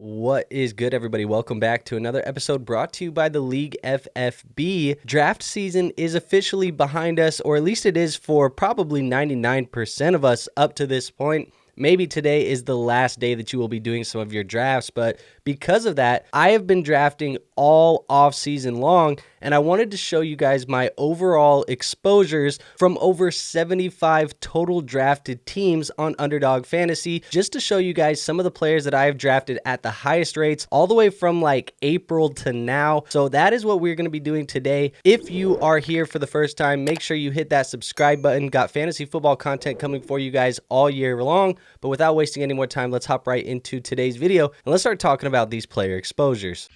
What is good, everybody? Welcome back to another episode brought to you by the League FFB. Draft season is officially behind us, or at least it is for probably 99% of us up to this point. Maybe today is the last day that you will be doing some of your drafts, but because of that, I have been drafting all off season long, and I wanted to show you guys my overall exposures from over 75 total drafted teams on Underdog Fantasy, just to show you guys some of the players that I have drafted at the highest rates all the way from like April to now. So that is what we're going to be doing today. If you are here for the first time, make sure you hit that subscribe button. Got fantasy football content coming for you guys all year long. But without wasting any more time, let's hop right into today's video and let's start talking about these player exposures.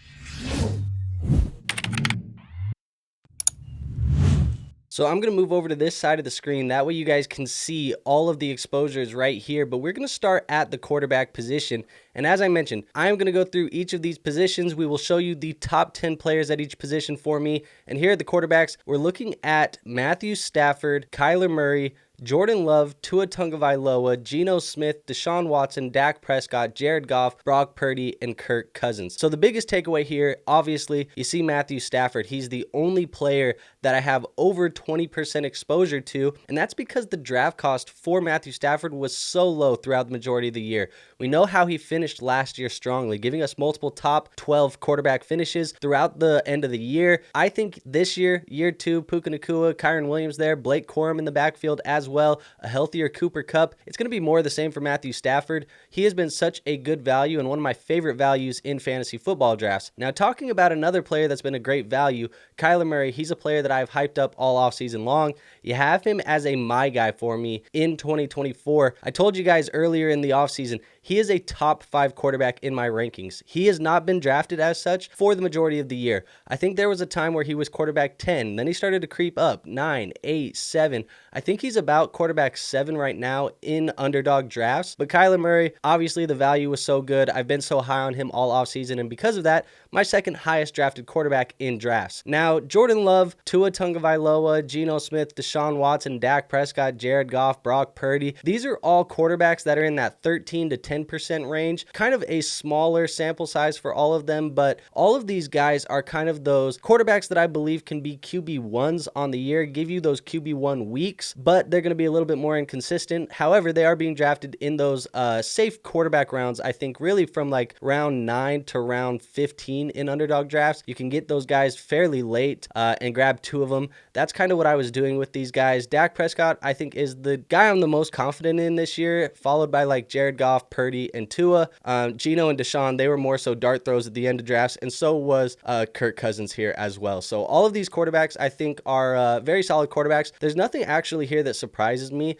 So I'm going to move over to this side of the screen. That way you guys can see all of the exposures right here. But we're going to start at the quarterback position. And as I mentioned, I'm going to go through each of these positions. We will show you the top 10 players at each position for me. And here are the quarterbacks. We're looking at Matthew Stafford, Kyler Murray, Jordan Love, Tua Tagovailoa, Geno Smith, Deshaun Watson, Dak Prescott, Jared Goff, Brock Purdy, and Kirk Cousins. So the biggest takeaway here, obviously, you see Matthew Stafford. He's the only player that I have over 20% exposure to, and that's because the draft cost for Matthew Stafford was so low throughout the majority of the year. We know how he finished last year strongly, giving us multiple top 12 quarterback finishes throughout the end of the year. I think this year, year two, Puka Nacua, Kyren Williams there, Blake Corum in the backfield as well, a healthier Cooper Kupp. It's going to be more of the same for Matthew Stafford. He has been such a good value and one of my favorite values in fantasy football drafts. Now, talking about another player that's been a great value, Kyler Murray. He's a player that I've hyped up all offseason long. You have him as a my guy for me in 2024. I told you guys earlier in the offseason, he is a top 5 quarterback in my rankings. He has not been drafted as such for the majority of the year. I think there was a time where he was quarterback 10, then he started to creep up, 9, 8, 7. I think he's about quarterback 7 right now in underdog drafts. But Kyler Murray, obviously the value was so good. I've been so high on him all offseason, and because of that, my second highest drafted quarterback in drafts. Now, Jordan Love, Tua Tagovailoa, Geno Smith, Deshaun Watson, Dak Prescott, Jared Goff, Brock Purdy. These are all quarterbacks that are in that 13 to 10% range. Kind of a smaller sample size for all of them, but all of these guys are kind of those quarterbacks that I believe can be QB1s on the year, give you those QB1 weeks, but they're going to be a little bit more inconsistent. However, they are being drafted in those safe quarterback rounds, I think really from like round 9 to round 15 in underdog drafts. You can get those guys fairly late and grab 2 of them. That's kind of what I was doing with these guys. Dak Prescott, I think, is the guy I'm the most confident in this year, followed by like Jared Goff, Purdy, and Tua. Geno and Deshaun, they were more so dart throws at the end of drafts, and so was Kirk Cousins here as well. So all of these quarterbacks, I think, are very solid quarterbacks. There's nothing actually here that surprises me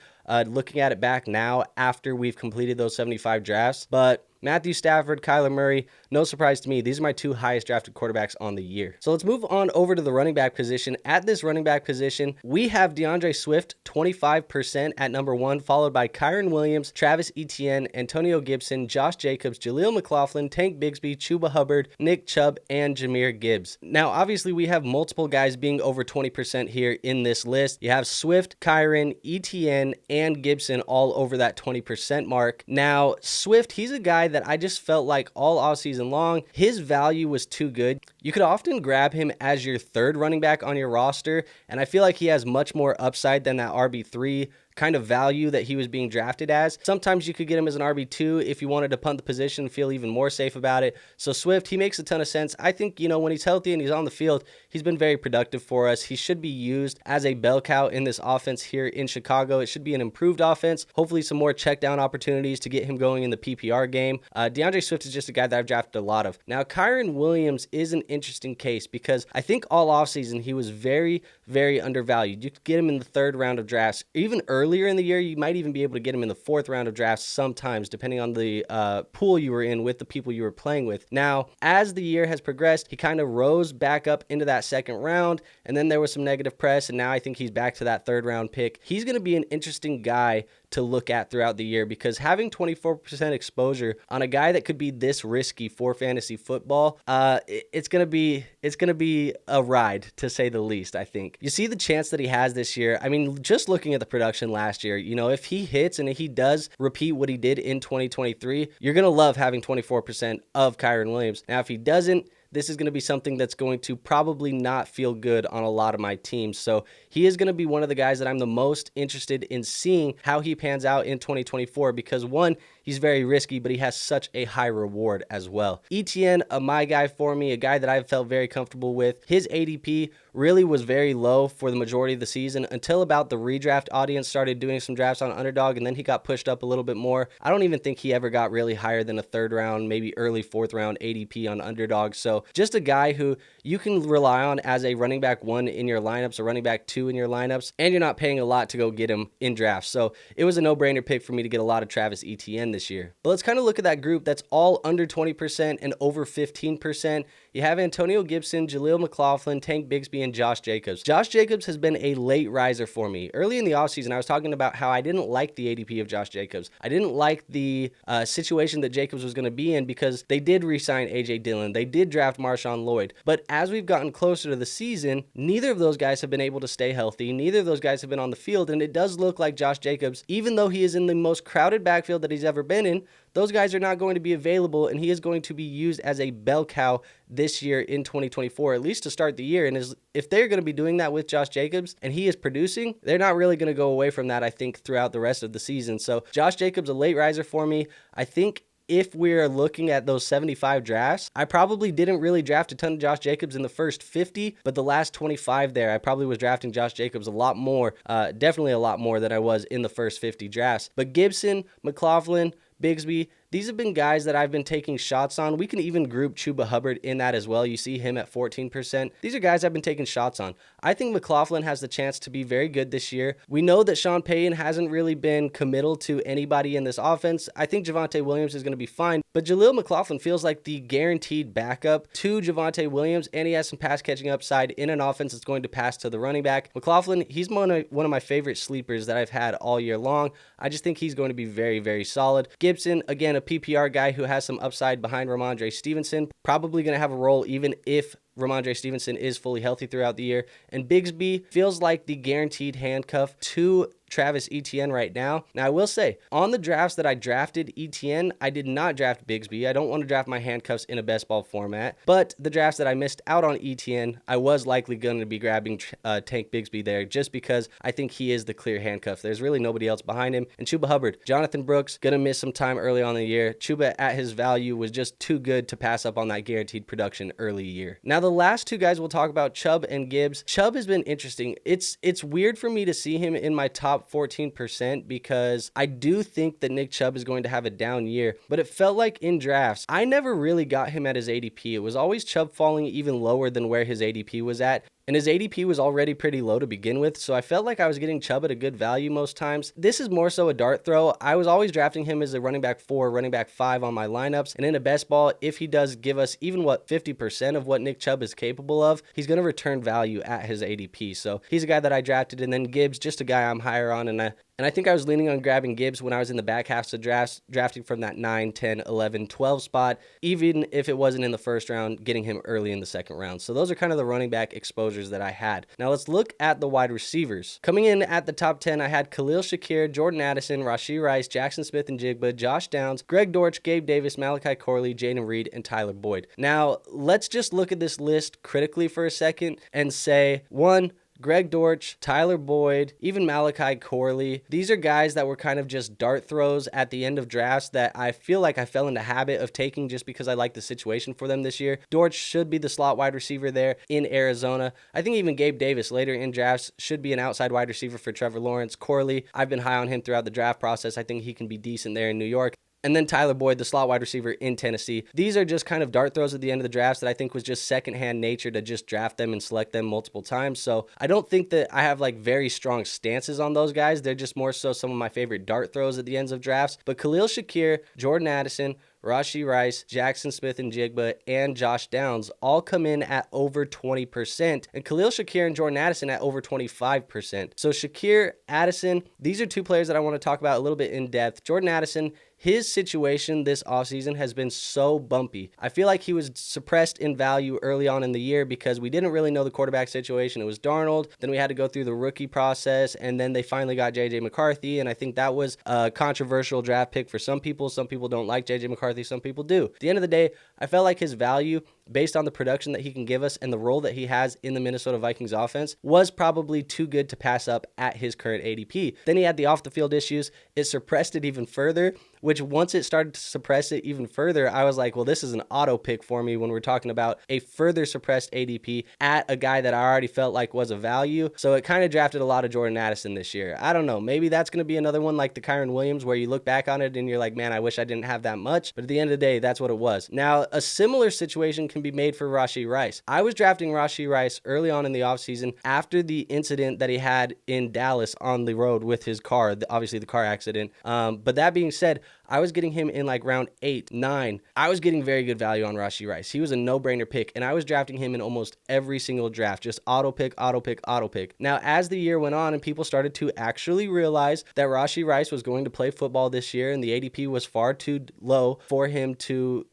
looking at it back now after we've completed those 75 drafts, but Matthew Stafford, Kyler Murray, no surprise to me. These are my 2 highest drafted quarterbacks on the year. So let's move on over to the running back position. At this running back position, we have DeAndre Swift, 25% at number 1, followed by Kyren Williams, Travis Etienne, Antonio Gibson, Josh Jacobs, Jaleel McLaughlin, Tank Bigsby, Chuba Hubbard, Nick Chubb, and Jahmyr Gibbs. Now, obviously, we have multiple guys being over 20% here in this list. You have Swift, Kyren, Etienne, and Gibson all over that 20% mark. Now, Swift, he's a guy that I just felt like all offseason long, his value was too good. You could often grab him as your 3rd running back on your roster, and I feel like he has much more upside than that RB3 kind of value that he was being drafted as. Sometimes you could get him as an RB2 if you wanted to punt the position and feel even more safe about it. So Swift, he makes a ton of sense. I think, when he's healthy and he's on the field, he's been very productive for us. He should be used as a bell cow in this offense here in Chicago. It should be an improved offense. Hopefully some more check down opportunities to get him going in the PPR game. DeAndre Swift is just a guy that I've drafted a lot of. Now, Kyren Williams is an interesting case because I think all offseason he was very, very undervalued. You could get him in the 3rd round of drafts, even earlier in the year. You might even be able to get him in the 4th round of drafts sometimes, depending on the pool you were in with the people you were playing with. Now, as the year has progressed, he kind of rose back up into that 2nd round, and then there was some negative press, and now I think he's back to that 3rd round pick. He's going to be an interesting guy to look at throughout the year, because having 24% exposure on a guy that could be this risky for fantasy football, it's gonna be a ride, to say the least. I think you see the chance that he has this year. I mean, just looking at the production last year, if he hits and if he does repeat what he did in 2023, you're gonna love having 24% of Kyren Williams. Now, if he doesn't, this is going to be something that's going to probably not feel good on a lot of my teams. So he is going to be one of the guys that I'm the most interested in seeing how he pans out in 2024, because one, he's very risky, but he has such a high reward as well. Etienne, my guy for me, a guy that I've felt very comfortable with. His ADP really was very low for the majority of the season until about the redraft audience started doing some drafts on Underdog, and then he got pushed up a little bit more. I don't even think he ever got really higher than a third round, maybe early fourth round ADP on Underdog. So just a guy who you can rely on as a running back 1 in your lineups, or running back 2 in your lineups, and you're not paying a lot to go get him in drafts. So it was a no-brainer pick for me to get a lot of Travis Etienne this year. But let's kind of look at that group that's all under 20% and over 15%. You have Antonio Gibson, Jaleel McLaughlin, Tank Bigsby, and Josh Jacobs. Josh Jacobs has been a late riser for me. Early in the offseason, I was talking about how I didn't like the ADP of Josh Jacobs. I didn't like the situation that Jacobs was going to be in, because they did re-sign A.J. Dillon. They did draft Marshawn Lloyd. But as we've gotten closer to the season, neither of those guys have been able to stay healthy. Neither of those guys have been on the field, and it does look like Josh Jacobs, even though he is in the most crowded backfield that he's ever been in, those guys are not going to be available, and he is going to be used as a bell cow this year in 2024, at least to start the year. And if they're going to be doing that with Josh Jacobs and he is producing, they're not really going to go away from that, I think, throughout the rest of the season. So Josh Jacobs, a late riser for me. I think if we're looking at those 75 drafts, I probably didn't really draft a ton of Josh Jacobs in the first 50, but the last 25 there, I probably was drafting Josh Jacobs a lot more, definitely a lot more than I was in the first 50 drafts. But Gibson, McLaughlin, Bigsby, these have been guys that I've been taking shots on. We can even group Chuba Hubbard in that as well. You see him at 14%. These are guys I've been taking shots on. I think McLaughlin has the chance to be very good this year. We know that Sean Payton hasn't really been committal to anybody in this offense. I think Javonte Williams is going to be fine, but Jaleel McLaughlin feels like the guaranteed backup to Javonte Williams, and he has some pass catching upside in an offense that's going to pass to the running back. McLaughlin, he's one of my favorite sleepers that I've had all year long. I just think he's going to be very, very solid. Gibson, again, a PPR guy who has some upside behind Ramondre Stevenson, probably going to have a role even if Ramondre Stevenson is fully healthy throughout the year. And Bigsby feels like the guaranteed handcuff to Travis Etienne right now. Now, I will say, on the drafts that I drafted Etienne, I did not draft Bigsby. I don't want to draft my handcuffs in a best ball format. But the drafts that I missed out on Etienne, I was likely going to be grabbing Tank Bigsby there, just because I think he is the clear handcuff. There's really nobody else behind him. And Chuba Hubbard, Jonathan Brooks, going to miss some time early on in the year. Chuba, at his value, was just too good to pass up on that guaranteed production early year. Now, the last two guys we'll talk about, Chubb and Gibbs. Chubb has been interesting. It's weird for me to see him in my top 14%, because I do think that Nick Chubb is going to have a down year, but it felt like in drafts, I never really got him at his ADP. It was always Chubb falling even lower than where his ADP was at. And his ADP was already pretty low to begin with, so I felt like I was getting Chubb at a good value most times. This is more so a dart throw. I was always drafting him as a running back 4, running back 5 on my lineups. And in a best ball, if he does give us even 50% of what Nick Chubb is capable of, he's going to return value at his ADP. So he's a guy that I drafted. And then Gibbs, just a guy I'm higher on. And I think I was leaning on grabbing Gibbs when I was in the back half of drafts, drafting from that 9, 10, 11, 12 spot, even if it wasn't in the first round, getting him early in the second round. So those are kind of the running back exposures that I had. Now let's look at the wide receivers. Coming in at the top 10, I had Khalil, Shakir, Jordan Addison, Rashee Rice, Jaxon Smith-Njigba, Josh Downs, Greg Dortch, Gabe Davis, Malachi Corley, Jaden Reed, and Tyler Boyd. Now let's just look at this list critically for a second and say, 1, Greg Dortch, Tyler Boyd, even Malachi Corley. These are guys that were kind of just dart throws at the end of drafts that I feel like I fell into habit of taking just because I like the situation for them this year. Dortch should be the slot wide receiver there in Arizona. I think even Gabe Davis later in drafts should be an outside wide receiver for Trevor Lawrence. Corley, I've been high on him throughout the draft process. I think he can be decent there in New York. And then Tyler Boyd, the slot wide receiver in Tennessee. These are just kind of dart throws at the end of the drafts that I think was just secondhand nature to just draft them and select them multiple times. So I don't think that I have like very strong stances on those guys. They're just more so some of my favorite dart throws at the ends of drafts. But Khalil, Shakir, Jordan Addison, Rashee Rice, Jaxon Smith-Njigba, and Josh Downs all come in at over 20%, and Khalil, Shakir, and Jordan Addison at over 25%. So Shakir, Addison, these are two players that I want to talk about a little bit in depth. Jordan Addison, his situation this offseason has been so bumpy. I feel like he was suppressed in value early on in the year because we didn't really know the quarterback situation. It was Darnold. Then we had to go through the rookie process, and then they finally got J.J. McCarthy, and I think that was a controversial draft pick for some people. Some people don't like J.J. McCarthy. Some people do. At the end of the day, I felt like his value, based on the production that he can give us and the role that he has in the Minnesota Vikings offense, was probably too good to pass up at his current ADP. Then he had the off-the-field issues. It suppressed it even further, which once it started to suppress it even further, I was like, well, this is an auto pick for me when we're talking about a further suppressed ADP at a guy that I already felt like was a value. So it kind of drafted a lot of Jordan Addison this year. I don't know. Maybe that's going to be another one like the Kyren Williams where you look back on it and you're like, man, I wish I didn't have that much. But at the end of the day, that's what it was. Now, a similar situation can be made for Rashee Rice. I was drafting Rashee Rice early on in the offseason after the incident that he had in Dallas on the road with his car, obviously the car accident. But that being said, I was getting him in like round 8, 9. I was getting very good value on Rashee Rice. He was a no-brainer pick, and I was drafting him in almost every single draft, just auto pick, auto pick, auto pick. Now, as the year went on and people started to actually realize that Rashee Rice was going to play football this year and the ADP was far too low for him to,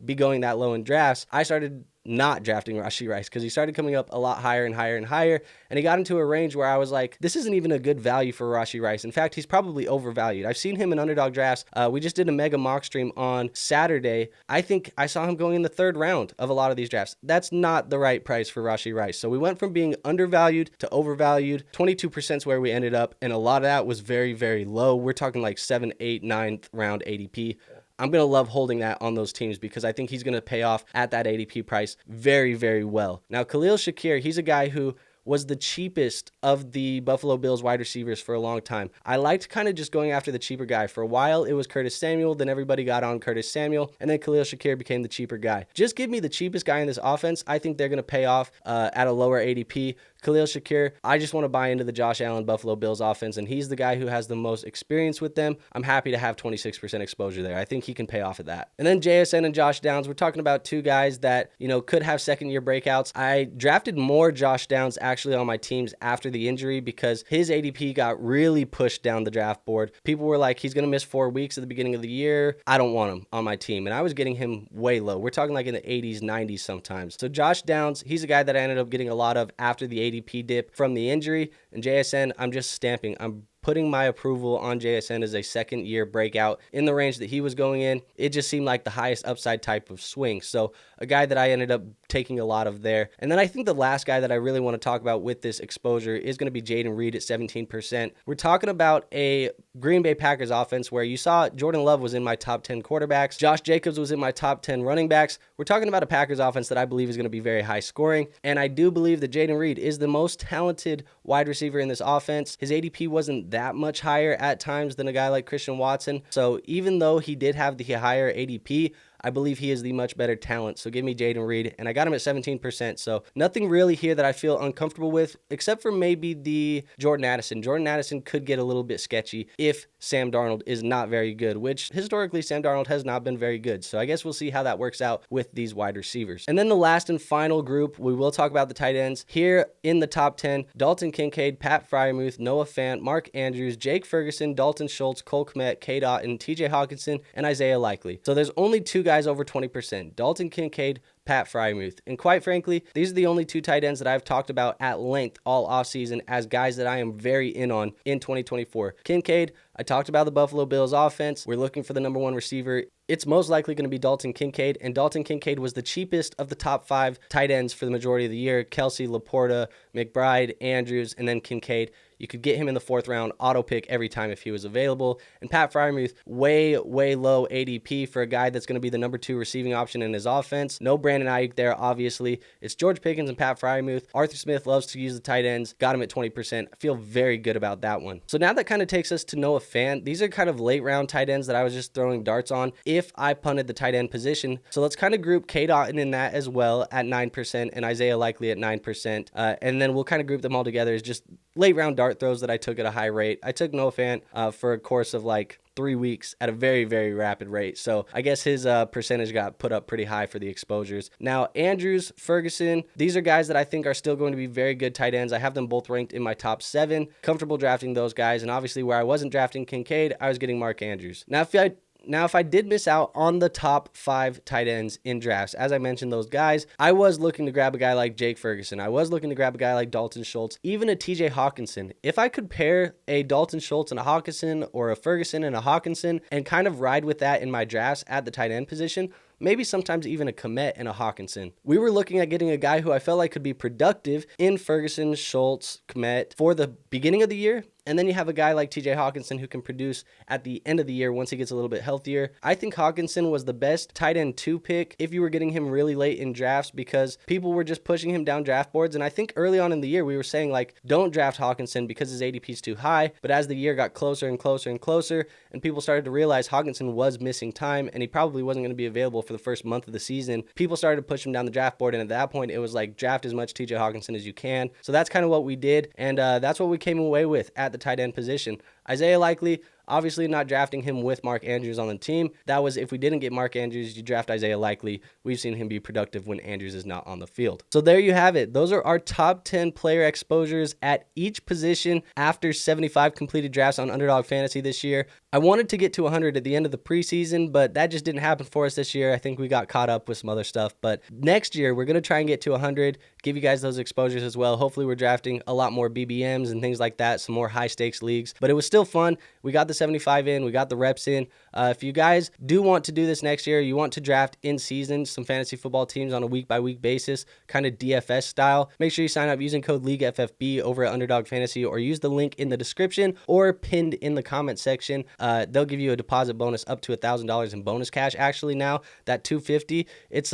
be going that low in drafts, I started not drafting Rashee Rice because he started coming up a lot higher and higher and higher, and he got into a range where I was like, this isn't even a good value for Rashee Rice. In fact, he's probably overvalued. I've seen him in underdog drafts. We just did a mega mock stream on Saturday. I think I saw him going in the 3rd round of a lot of these drafts. That's not the right price for Rashee Rice. So we went from being undervalued to overvalued. 22% is where we ended up, and a lot of that was very, very low. We're talking like 7th, 8th, 9th round ADP. I'm going to love holding that on those teams because I think he's going to pay off at that ADP price very, very well. Now, Khalil Shakir, he's a guy who was the cheapest of the Buffalo Bills wide receivers for a long time. I liked kind of just going after the cheaper guy. For a while, it was Curtis Samuel. Then everybody got on Curtis Samuel. And then Khalil Shakir became the cheaper guy. Just give me the cheapest guy in this offense. I think they're going to pay off at a lower ADP. Khalil Shakir, I just want to buy into the Josh Allen Buffalo Bills offense, and he's the guy who has the most experience with them. I'm happy to have 26% exposure there. I think he can pay off at that. And then JSN and Josh Downs, we're talking about two guys that, could have second-year breakouts. I drafted more Josh Downs actually on my teams after the injury because his ADP got really pushed down the draft board. People were like, he's going to miss 4 weeks at the beginning of the year. I don't want him on my team. And I was getting him way low. We're talking like in the 80s, 90s sometimes. So Josh Downs, he's a guy that I ended up getting a lot of after the ADP dip from the injury. And JSN, I'm just stamping. I'm putting my approval on JSN as a second-year breakout in the range that he was going in. It just seemed like the highest upside type of swing. So a guy that I ended up taking a lot of there. And then I think the last guy that I really want to talk about with this exposure is going to be Jayden Reed at 17%. We're talking about a Green Bay Packers offense where you saw Jordan Love was in my top 10 quarterbacks. Josh Jacobs was in my top 10 running backs. We're talking about a Packers offense that I believe is going to be very high scoring. And I do believe that Jayden Reed is the most talented wide receiver in this offense. His ADP wasn't that much higher at times than a guy like Christian Watson. So even though he did have the higher ADP, I believe he is the much better talent. So give me Jayden Reed. And I got him at 17%. So nothing really here that I feel uncomfortable with, except for maybe the Jordan Addison. Jordan Addison could get a little bit sketchy if Sam Darnold is not very good, which historically Sam Darnold has not been very good. So I guess we'll see how that works out with these wide receivers. And then the last and final group, we will talk about the tight ends. Here in the top 10, Dalton Kincaid, Pat Freiermuth, Noah Fant, Mark Andrews, Jake Ferguson, Dalton Schultz, Cole Kmet, K-Dot, and TJ Hawkinson, and Isaiah Likely. So there's only two guys over 20%, Dalton Kincaid, Pat Freiermuth. And quite frankly, these are the only two tight ends that I've talked about at length all offseason as guys that I am very in on in 2024. Kincaid, I talked about the Buffalo Bills offense. We're looking for the number one receiver. It's most likely going to be Dalton Kincaid, and Dalton Kincaid was the cheapest of the top 5 tight ends for the majority of the year. Kelsey, Laporta, McBride, Andrews, and then Kincaid. You could get him in the 4th round, auto pick every time if he was available. And Pat Freiermuth, way low ADP for a guy that's going to be the number 2 receiving option in his offense. No Brandon Ayuk there, obviously. It's George Pickens and Pat Freiermuth. Arthur Smith loves to use the tight ends. Got him at 20%. I feel very good about that one. So now that kind of takes us to Noah Fant. These are kind of late round tight ends that I was just throwing darts on if I punted the tight end position. So let's kind of group K-Dot in that as well at 9% and Isaiah Likely at 9%. And then we'll kind of group them all together as just late round dart throws that I took at a high rate. I took Noah Fant for a course of like 3 weeks at a very, very rapid rate. So I guess his percentage got put up pretty high for the exposures. Now, Andrews, Ferguson, these are guys that I think are still going to be very good tight ends. I have them both ranked in my top 7. Comfortable drafting those guys. And obviously where I wasn't drafting Kincaid, I was getting Mark Andrews. Now, if I did miss out on the top 5 tight ends in drafts, as I mentioned those guys, I was looking to grab a guy like Jake Ferguson. I was looking to grab a guy like Dalton Schultz, even a TJ Hawkinson. If I could pair a Dalton Schultz and a Hawkinson, or a Ferguson and a Hawkinson, and kind of ride with that in my drafts at the tight end position, maybe sometimes even a Komet and a Hawkinson. We were looking at getting a guy who I felt like could be productive in Ferguson, Schultz, Komet for the beginning of the year. And then you have a guy like TJ Hawkinson who can produce at the end of the year once he gets a little bit healthier. I think Hawkinson was the best tight end 2 pick if you were getting him really late in drafts, because people were just pushing him down draft boards. And I think early on in the year we were saying, like, don't draft Hawkinson because his ADP is too high. But as the year got closer and closer and closer, and people started to realize Hawkinson was missing time and he probably wasn't going to be available for the first month of the season, people started to push him down the draft board. And at that point it was like, draft as much TJ Hawkinson as you can. So that's kind of what we did. And that's what we came away with at the tight end position. Isaiah Likely, obviously not drafting him with Mark Andrews on the team. That was if we didn't get Mark Andrews, you draft Isaiah Likely. We've seen him be productive when Andrews is not on the field. So there you have it. Those are our top 10 player exposures at each position after 75 completed drafts on Underdog Fantasy this year. I wanted to get to 100 at the end of the preseason, but that just didn't happen for us this year. I think we got caught up with some other stuff. But next year, we're going to try and get to 100, give you guys those exposures as well. Hopefully, we're drafting a lot more BBMs and things like that, some more high-stakes leagues. But it was still fun. We got the 75 in. We got the reps in. If you guys do want to do this next year, you want to draft in season some fantasy football teams on a week-by-week basis, kind of DFS style, make sure you sign up using code LEAGUEFFB over at Underdog Fantasy, or use the link in the description or pinned in the comment section. They'll give you a deposit bonus up to $1,000 in bonus cash. Actually, now that 250, it's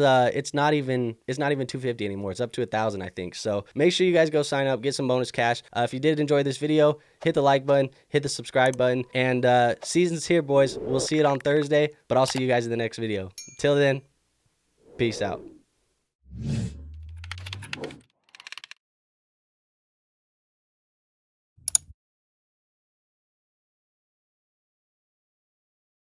not even 250 anymore. It's up to 1,000, I think. So make sure you guys go sign up, get some bonus cash. If you did enjoy this video, hit the like button, hit the subscribe button, and season's here, boys. We'll see it on Thursday, but I'll see you guys in the next video. Until then, peace out.